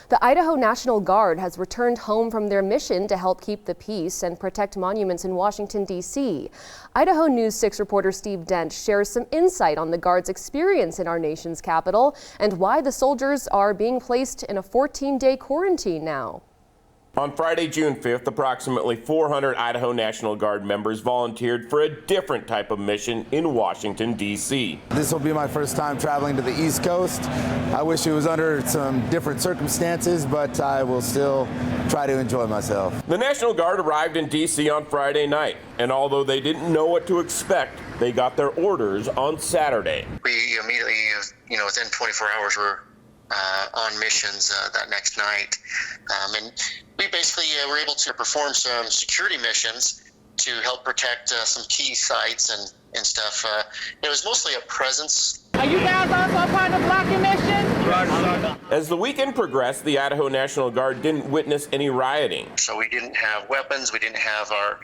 The Idaho National Guard has returned home from their mission to help keep the peace and protect monuments in Washington, D.C. Idaho News 6 reporter Steve Dent shares some insight on the Guard's experience in our nation's capital and why the soldiers are being placed in a 14-day quarantine now. On Friday, June 5th, approximately 400 Idaho National Guard members volunteered for a different type of mission in Washington, D.C. This will be my first time traveling to the East Coast. I wish it was under some different circumstances, but I will still try to enjoy myself. The National Guard arrived in D.C. on Friday night, and although they didn't know what to expect, they got their orders on Saturday. We immediately, within 24 hours, were on missions that next night. And we basically were able to perform some security missions to help protect some key sites and stuff. It was mostly a presence. Are you guys also part of the blocking mission? As the weekend progressed, the Idaho National Guard didn't witness any rioting. So we didn't have weapons, we didn't have our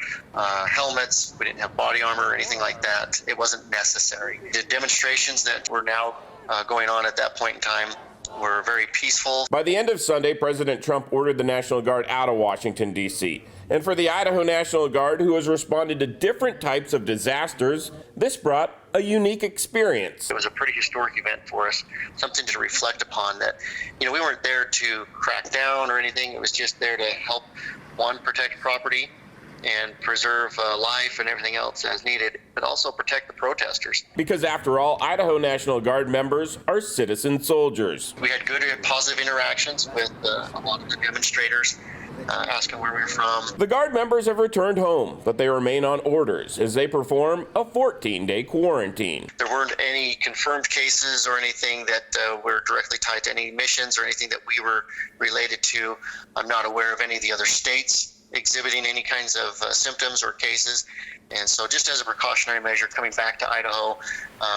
helmets, we didn't have body armor or anything like that. It wasn't necessary. The demonstrations that were now going on at that point in time were very peaceful. By the end of Sunday, President Trump ordered the National Guard out of Washington, D.C. And for the Idaho National Guard, who has responded to different types of disasters, this brought a unique experience. It was a pretty historic event for us, something to reflect upon that, we weren't there to crack down or anything. It was just there to help, one, protect property and preserve life and everything else as needed, but also protect the protesters. Because after all, Idaho National Guard members are citizen soldiers. We had good, positive interactions with a lot of the demonstrators, asking where we were from. The Guard members have returned home, but they remain on orders as they perform a 14-day quarantine. There weren't any confirmed cases or anything that were directly tied to any missions or anything that we were related to. I'm not aware of any of the other states exhibiting any kinds of symptoms or cases. And so just as a precautionary measure, coming back to Idaho,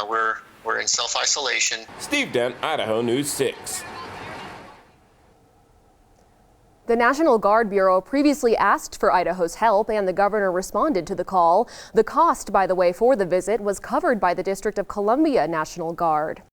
we're in self-isolation. Steve Dent, Idaho News 6. The National Guard Bureau previously asked for Idaho's help, and the governor responded to the call. The cost, by the way, for the visit was covered by the District of Columbia National Guard.